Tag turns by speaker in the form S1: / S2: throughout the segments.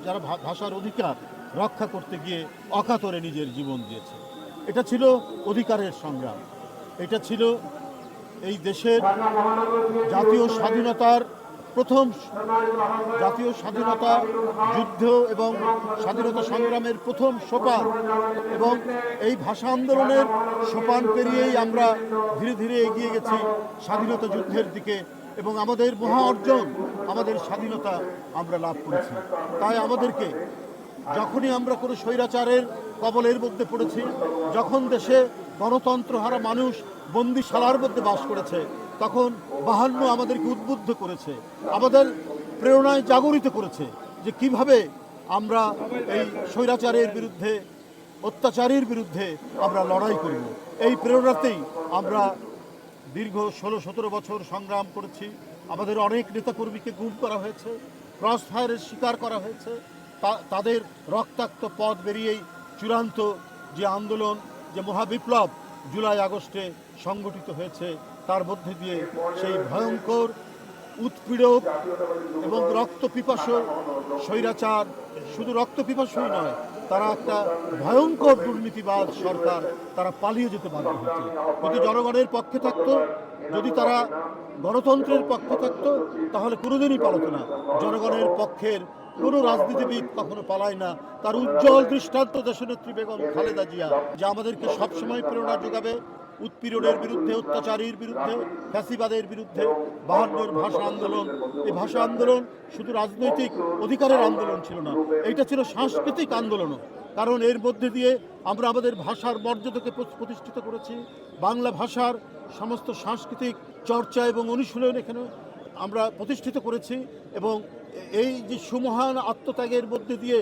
S1: যারা ভাষার অধিকার রক্ষা করতে গিয়ে অকাতরে নিজের জীবন দিয়েছে। এটা ছিল অধিকারের সংগ্রাম। এটা ছিল এই দেশের জাতীয় স্বাধীনতার প্রথম জাতীয় স্বাধীনতা যুদ্ধ এবং স্বাধীনতা সংগ্রামের প্রথম সোপান, এবং এই ভাষা আন্দোলনের সোপান পেরিয়েই আমরা ধীরে ধীরে এগিয়ে গেছি স্বাধীনতা যুদ্ধের দিকে, এবং আমাদের মহা অর্জন, আমাদের স্বাধীনতা আমরা লাভ করেছি। তাই আমাদেরকে যখনই আমরা কোনো স্বৈরাচারের কবলের মধ্যে পড়েছি, যখন দেশে গণতন্ত্র হারা মানুষ বন্দিশালার মধ্যে বাস করেছে, তখন 52 আমাদেরকে উদ্বুদ্ধ করেছে, আমাদের প্রেরণায় জাগরিত করেছে যে কিভাবে আমরা এই স্বৈরাচারের বিরুদ্ধে, অত্যাচারের বিরুদ্ধে আমরা লড়াই করব। এই প্রেরণাতেই আমরা দীর্ঘ 16-17 বছর সংগ্রাম করেছি। আমাদের অনেক নেতাকর্মীকে গুম করা হয়েছে, ক্রস ফায়ারের শিকার করা হয়েছে। তাদের রক্তাক্ত পথ বেরিয়েই চূড়ান্ত যে আন্দোলন, যে মহাবিপ্লব জুলাই আগস্টে সংগঠিত হয়েছে, তার মধ্যে দিয়ে সেই ভয়ঙ্কর উৎপীড়ক এবং রক্তপিপাসু স্বৈরাচার, শুধু রক্তপিপাসুই নয়, তারা একটা ভয়ঙ্কর দুর্নীতিবাদ সরকার, তারা পালিয়ে যেতে বাধ্য হয়েছে। যদি জনগণের পক্ষে থাকতো, যদি তারা গণতন্ত্রের পক্ষে থাকতো, তাহলে কোনোদিনই পালাতো না। জনগণের পক্ষের কোনো রাজনীতিবিদ কখনো পালায় না। তার উজ্জ্বল দৃষ্টান্ত দেশনেত্রী বেগম খালেদা জিয়া, যা আমাদেরকে সবসময় প্রেরণা যোগাবে উৎপীড়নের বিরুদ্ধে, অত্যাচারীর বিরুদ্ধে, ফ্যাসিবাদের বিরুদ্ধে। 52 ভাষা আন্দোলন, এই ভাষা আন্দোলন শুধু রাজনৈতিক অধিকারের আন্দোলন ছিল না, এইটা ছিল সাংস্কৃতিক আন্দোলনও। কারণ এর মধ্যে দিয়ে আমরা আমাদের ভাষার মর্যাদাকে প্রতিষ্ঠিত করেছি। বাংলা ভাষার সমস্ত সাংস্কৃতিক চর্চা এবং অনুশীলন এখানে আমরা প্রতিষ্ঠিত করেছি, এবং এই যে সুমহান আত্মত্যাগের মধ্যে দিয়ে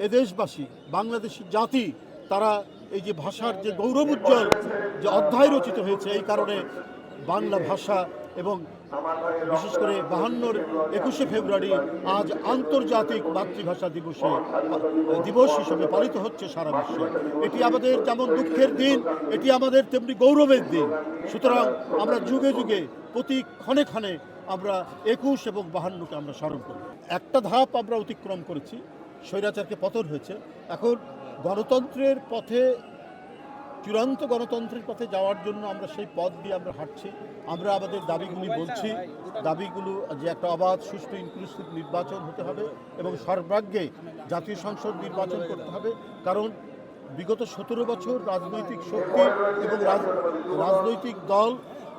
S1: এদেশবাসী, বাংলাদেশি জাতি, তারা এই যে ভাষার যে গৌরবোজ্জ্বল যে অধ্যায় রচিত হয়েছে, এই কারণে বাংলা ভাষা এবং বিশেষ করে 21শে ফেব্রুয়ারি আজ আন্তর্জাতিক মাতৃভাষা দিবস হিসেবে পালিত হচ্ছে সারা বিশ্বে। এটি আমাদের যেমন দুঃখের দিন, এটি আমাদের তেমনি গৌরবের দিন। সুতরাং আমরা যুগে যুগে, প্রতি ক্ষণে ক্ষণে আমরা 21 এবং 52কে আমরা স্মরণ করি। একটা ধাপ আমরা অতিক্রম করেছি, স্বৈরাচারকে পতন হয়েছে। এখন গণতন্ত্রের পথে, চূড়ান্ত গণতন্ত্রের পথে যাওয়ার জন্য আমরা সেই পথ দিয়ে আমরা হাঁটছি। আমরা আমাদের দাবিগুলি বলছি, দাবিগুলো যে একটা অবাধ, সুষ্ঠু, ইনক্লুসিভ নির্বাচন হতে হবে এবং সর্বাগ্রে জাতীয় সংসদ নির্বাচন করতে হবে। কারণ বিগত 17 বছর রাজনৈতিক শক্তি এবং রাজনৈতিক দল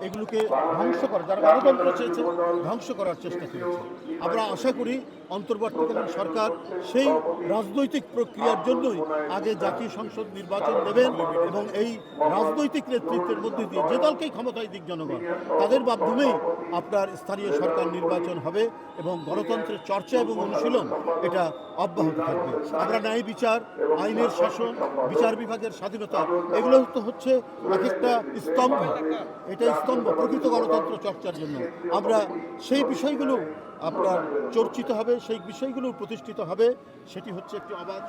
S1: এগুলোকে ধ্বংস করা, যারা গণতন্ত্র চেয়েছে, ধ্বংস করার চেষ্টা করেছে। আমরা আশা করি অন্তর্বর্তীকালীন সরকার সেই রাজনৈতিক প্রক্রিয়ার জন্যই আগে জাতীয় সংসদ নির্বাচন দেবেন, এবং এই রাজনৈতিক নেতৃত্বের মধ্যে দিয়ে যে দলকেই ক্ষমতায় দিক জনগণ, তাদের মাধ্যমেই আপনার স্থানীয় সরকার নির্বাচন হবে এবং গণতন্ত্রের চর্চা এবং অনুশীলন এটা অব্যাহত থাকবে। আমরা ন্যায় বিচার, আইনের শাসন, বিচার বিভাগের স্বাধীনতা, এগুলো তো হচ্ছে এক একটা স্তম্ভ, এটা স্তম্ভ প্রকৃত গণতন্ত্র চর্চার জন্য। আমরা সেই বিষয়গুলো আপনার চর্চিত হবে, সেই বিষয়গুলো প্রতিষ্ঠিত হবে। সেটি হচ্ছে একটি অবাধ